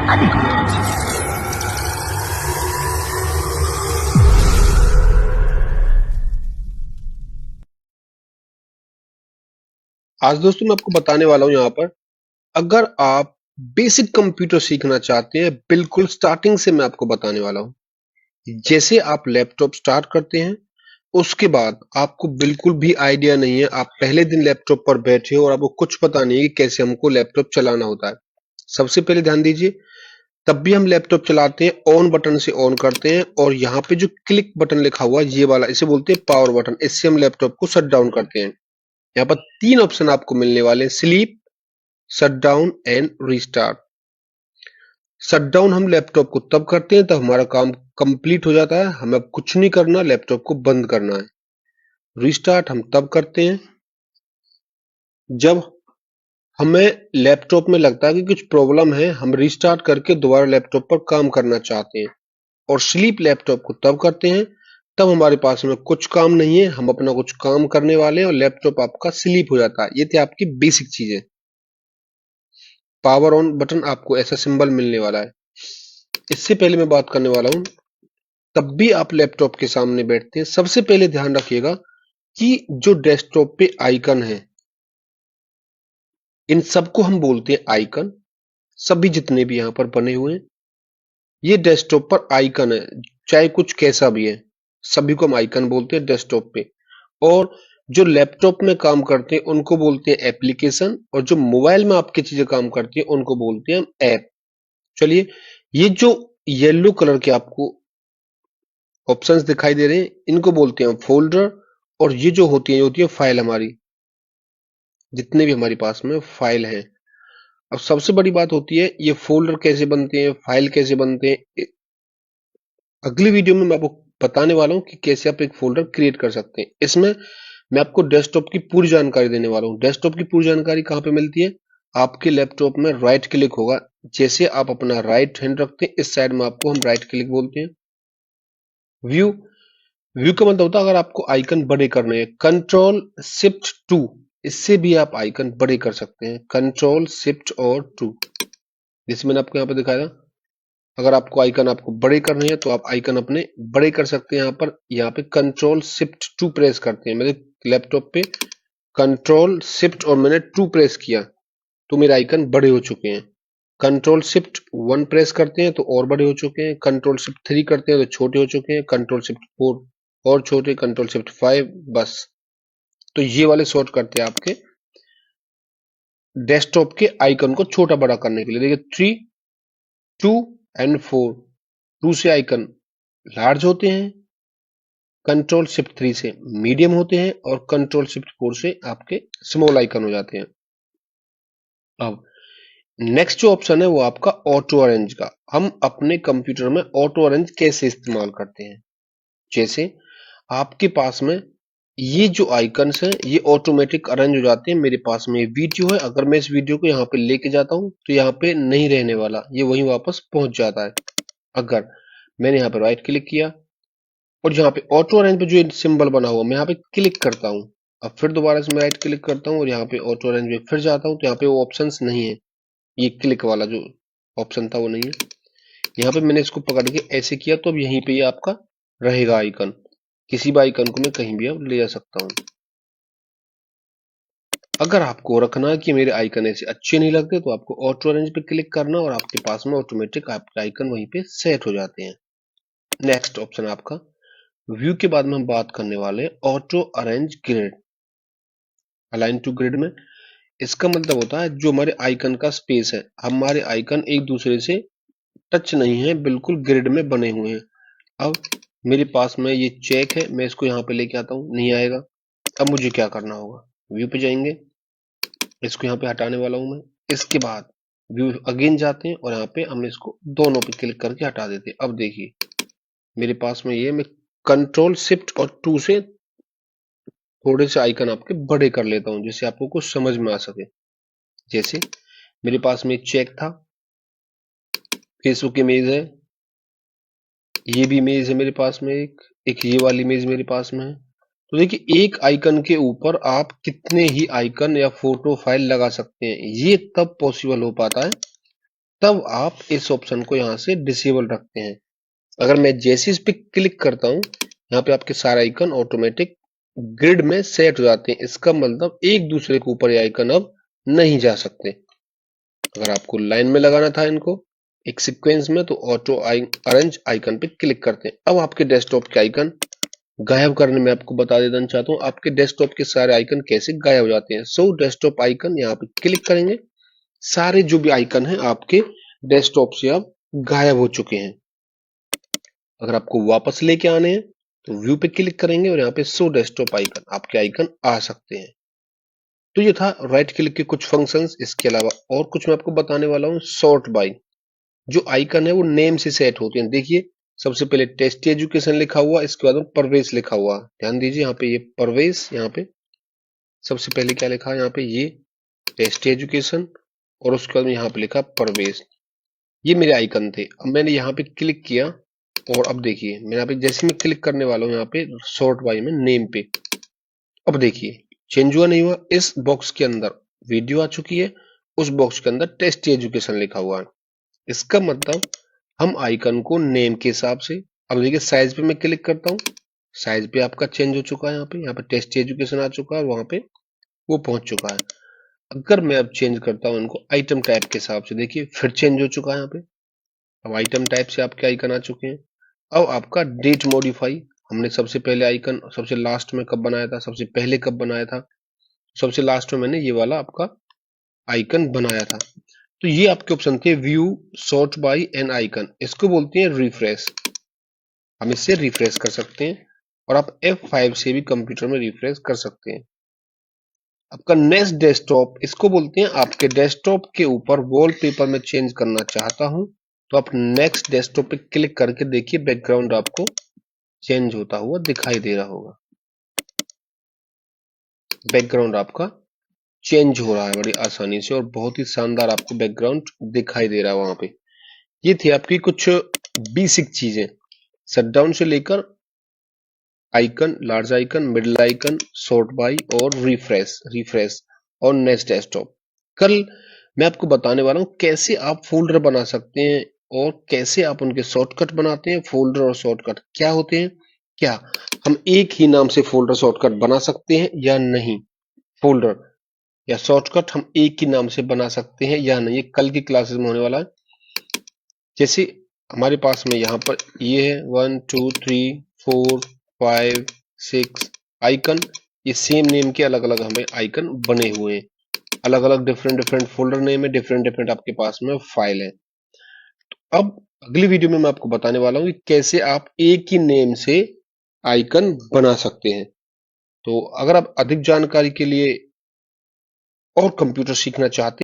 आज दोस्तों मैं आपको बताने वाला हूं यहाँ पर, अगर आप बेसिक कंप्यूटर सीखना चाहते हैं, बिल्कुल स्टार्टिंग से मैं आपको बताने वाला हूं। जैसे आप लैपटॉप स्टार्ट करते हैं, उसके बाद आपको बिल्कुल भी आइडिया नहीं है, आप पहले दिन लैपटॉप पर बैठे हो और आपको कुछ पता नहीं है कि कैसे हमको लैपटॉप चलाना होता है। सबसे पहले ध्यान दीजिए, तब भी हम लैपटॉप चलाते हैं ऑन बटन से ऑन करते हैं, और यहाँ पे जो क्लिक बटन लिखा हुआ है ये वाला, इसे बोलते हैं पावर बटन। इससे हम लैपटॉप को शट डाउन करते हैं। यहाँ पर 3 ऑप्शन आपको मिलने वाले हैं, sleep, shut down and restart. Shut down हम लैपटॉप को तब करते हैं तब हमारा काम कंप्लीट हो जाता है, हमें अब कुछ नहीं करना, लैपटॉप को बंद करना है। रीस्टार्ट हम तब करते हैं जब हमें लैपटॉप में लगता है कि कुछ प्रॉब्लम है, हम रीस्टार्ट करके दोबारा लैपटॉप पर काम करना चाहते हैं। और स्लीप लैपटॉप को तब करते हैं तब हमारे पास में कुछ काम नहीं है, हम अपना कुछ काम करने वाले हैं और लैपटॉप आपका स्लीप हो जाता है। ये थी आपकी बेसिक चीजें। पावर ऑन बटन आपको ऐसा सिंबल मिलने वाला है। इससे पहले मैं बात करने वाला हूं, तब भी आप लैपटॉप के सामने बैठते हैं, सबसे पहले ध्यान रखिएगा कि जो डेस्कटॉप पे आइकन है, इन सबको हम बोलते हैं आइकन। सभी जितने भी यहां पर बने हुए हैं, ये डेस्कटॉप पर आइकन है, चाहे कुछ कैसा भी है, सभी को हम आइकन बोलते हैं डेस्कटॉप पे। और जो लैपटॉप में काम करते हैं उनको बोलते हैं एप्लीकेशन, और जो मोबाइल में आपकी चीजें काम करती है उनको बोलते हैं हम ऐप। चलिए, ये जो येलो कलर के आपको ऑप्शंस दिखाई दे रहे हैं, इनको बोलते हैं फोल्डर, और ये जो होती है फाइल, हमारी जितने भी हमारे पास में फाइल हैं। अब सबसे बड़ी बात होती है, ये फोल्डर कैसे बनते हैं, फाइल कैसे बनते हैं। अगली वीडियो में मैं आपको बताने वाला हूं कि कैसे आप एक फोल्डर क्रिएट कर सकते हैं। इसमें मैं आपको डेस्कटॉप की पूरी जानकारी देने वाला हूं। डेस्कटॉप की पूरी जानकारी कहां पे मिलती है? आपके लैपटॉप में राइट क्लिक होगा, जैसे आप अपना राइट हैंड रखते हैं, इस साइड में आपको हम राइट क्लिक बोलते हैं। व्यू, व्यू का मतलब होता है अगर आपको आइकन बड़े करने हैं, कंट्रोल शिफ्ट 2, इससे भी आप आइकन बड़े कर सकते हैं। कंट्रोल शिफ्ट और 2, जैसे मैंने आपको यहाँ पे दिखाया, अगर आपको आइकन आपको बड़े करने हैं तो आप आइकन अपने बड़े कर सकते हैं। यहाँ पे कंट्रोल शिफ्ट 2 प्रेस करते हैं। मेरे लैपटॉप पे कंट्रोल शिफ्ट और मैंने 2 प्रेस किया तो मेरे आइकन बड़े हो चुके हैं। कंट्रोल शिफ्ट 1 प्रेस करते हैं तो और बड़े हो चुके हैं। कंट्रोल शिफ्ट 3 करते हैं तो छोटे हो चुके हैं। कंट्रोल शिफ्ट 4 और छोटे। कंट्रोल शिफ्ट 5, बस। तो ये वाले शॉर्ट करते हैं आपके डेस्कटॉप के आइकन को छोटा बड़ा करने के लिए। देखिए 3, 2 एंड 4, 2 से आइकन लार्ज होते हैं, कंट्रोल शिफ्ट 3 से मीडियम होते हैं, और कंट्रोल शिफ्ट 4 से आपके स्मॉल आइकन हो जाते हैं। अब नेक्स्ट जो ऑप्शन है वो आपका ऑटो अरेंज का। हम अपने कंप्यूटर में ऑटो अरेंज कैसे इस्तेमाल करते हैं? जैसे आपके पास में ये जो आइकन्स हैं ये ऑटोमेटिक अरेंज हो जाते हैं। मेरे पास में वीडियो है, अगर मैं इस वीडियो को यहाँ पे लेके जाता हूं तो यहाँ पे नहीं रहने वाला, ये वहीं वापस पहुंच जाता है। अगर मैंने यहाँ पे राइट क्लिक किया और यहाँ पे ऑटो अरेंज पे जो सिंबल बना हुआ, मैं यहाँ पे क्लिक करता हूँ, अब फिर दोबारा से मैं राइट क्लिक करता हूँ और यहाँ पे ऑटो अरेंज में फिर जाता हूँ, तो यहाँ पे वो ऑप्शन नहीं है, ये क्लिक वाला जो ऑप्शन था वो नहीं है। यहाँ पे मैंने इसको पकड़ के ऐसे किया तो अब यहीं पे ये आपका रहेगा आइकन। किसी भी आइकन को मैं कहीं भी अब ले जा सकता हूँ। अगर आपको रखना है कि मेरे आइकन ऐसे अच्छे नहीं लगते तो आपको ऑटो अरेंज पे क्लिक करना और आपके पास में ऑटोमेटिक आपके आइकन वहीं पे सेट हो जाते हैं। नेक्स्ट ऑप्शन आपका व्यू के बाद में हम बात करने वाले हैं auto arrange grid, align to grid में। इसका मतलब होता है जो हमारे आइकन का स्पेस है, हमारे आइकन एक दूसरे से टच नहीं है, बिल्कुल ग्रिड में बने हुए हैं। अब मेरे पास में ये चेक है, मैं इसको यहाँ पे लेके आता हूँ, नहीं आएगा। अब मुझे क्या करना होगा? व्यू पे जाएंगे, इसको यहाँ पे हटाने वाला हूं मैं। इसके बाद व्यू अगेन जाते हैं और यहाँ पे हम इसको दोनों पे क्लिक करके हटा देते हैं। अब देखिए मेरे पास में ये, मैं कंट्रोल शिफ्ट और 2 से थोड़े से आइकन आपके बड़े कर लेता हूं जिससे आपको कुछ समझ में आ सके। जैसे मेरे पास में चेक था, फेसबुक इमेज है, ये भी इमेज है मेरे पास में, एक ये वाली इमेज मेरे पास में है। तो देखिए एक आइकन के ऊपर आप कितने ही आइकन या फोटो फाइल लगा सकते हैं। ये तब पॉसिबल हो पाता है तब आप इस ऑप्शन को यहां से डिसेबल रखते हैं। अगर मैं जैसे इस पे क्लिक करता हूं, यहाँ पे आपके सारे आइकन ऑटोमेटिक ग्रिड में सेट हो जाते हैं। इसका मतलब एक दूसरे के ऊपर ये आइकन अब नहीं जा सकते। अगर आपको लाइन में लगाना था इनको एक सीक्वेंस में, तो ऑटो अरेंज आइकन पे क्लिक करते हैं। अब आपके डेस्कटॉप के आइकन गायब करने में आपको बता देना चाहता हूँ आपके डेस्कटॉप के सारे आइकन कैसे गायब हो जाते हैं। सो डेस्कटॉप आइकन यहाँ पे क्लिक करेंगे, सारे जो भी आइकन हैं आपके डेस्कटॉप से अब गायब हो चुके हैं। अगर आपको वापस लेके आने हैं तो व्यू पे क्लिक करेंगे और यहाँ पे शो डेस्कटॉप आइकन, आपके आइकन आ सकते हैं। तो ये था राइट क्लिक के कुछ फंक्शंस। इसके अलावा और कुछ मैं आपको बताने वाला हूँ। सॉर्ट बाय, जो आइकन है वो नेम से सेट होते हैं। देखिए सबसे पहले टेस्ट एजुकेशन लिखा हुआ, इसके बाद में परवेश लिखा हुआ। ध्यान दीजिए यहाँ पे ये परवेश, यहाँ पे सबसे पहले क्या लिखा है, यहाँ पे ये टेस्ट एजुकेशन और उसके बाद में यहाँ पे लिखा परवेश। ये मेरे आइकन थे। अब मैंने यहाँ पे क्लिक किया और अब देखिए मैं यहाँ पे जैसे मैं क्लिक करने वाला हूँ यहाँ पे सॉर्ट बाय में नेम पे, अब देखिए चेंज हुआ नहीं हुआ। इस बॉक्स के अंदर वीडियो आ चुकी है, उस बॉक्स के अंदर टेस्ट एजुकेशन लिखा हुआ है। इसका मतलब हम आइकन को नेम के हिसाब से, अब देखिए साइज पे मैं क्लिक करता हूँ, साइज पे आपका चेंज हो चुका है। यहाँ पे टेस्ट एजुकेशन आ चुका है और वहां पे वो पहुंच चुका है। अगर मैं अब चेंज करता हूँ इनको आइटम टाइप के हिसाब से, देखिए फिर चेंज हो चुका है यहाँ पे। अब आइटम टाइप से आपके आइकन आ चुके हैं। अब आपका डेट मॉडिफाई, हमने सबसे पहले आइकन सबसे लास्ट में कब बनाया था, सबसे पहले कब बनाया था, सबसे लास्ट में मैंने ये वाला आपका आइकन बनाया था। तो ये आपके ऑप्शन थे view, sort by and icon. इसको बोलते हैं रिफ्रेश। हम इससे रिफ्रेश कर सकते हैं और आप F5 से भी कंप्यूटर में रिफ्रेश कर सकते हैं। आपका नेक्स्ट डेस्कटॉप, इसको बोलते हैं आपके डेस्कटॉप के ऊपर वॉलपेपर में चेंज करना चाहता हूं, तो आप नेक्स्ट डेस्कटॉप पे क्लिक करके देखिए बैकग्राउंड आपको चेंज होता हुआ दिखाई दे रहा होगा। बैकग्राउंड आपका चेंज हो रहा है बड़ी आसानी से और बहुत ही शानदार आपको बैकग्राउंड दिखाई दे रहा है वहां पे। ये थी आपकी कुछ बेसिक चीजें, शटडाउन से लेकर icon, large icon, middle icon, sort by और रिफ्रेश और नेक्स्ट डेस्कटॉप। कल मैं आपको बताने वाला हूं कैसे आप फोल्डर बना सकते हैं और कैसे आप उनके शॉर्टकट बनाते हैं। फोल्डर और शॉर्टकट क्या होते हैं, क्या हम एक ही नाम से फोल्डर शॉर्टकट बना सकते हैं या नहीं, फोल्डर या शॉर्टकट हम एक ही नाम से बना सकते हैं या नहीं, ये कल की क्लासेस में होने वाला है। जैसे हमारे पास में यहाँ पर ये है 1 2 3 4 5 6 आइकन, ये सेम नेम के अलग अलग हमें आइकन बने हुए हैं, अलग अलग डिफरेंट डिफरेंट फोल्डर नेम है, डिफरेंट डिफरेंट आपके पास में फाइल है। अब अगली वीडियो में मैं आपको बताने वाला हूँ कि कैसे आप एक ही नेम से आइकन बना सकते हैं। तो अगर आप अधिक जानकारी के लिए और कंप्यूटर सीखना चाहते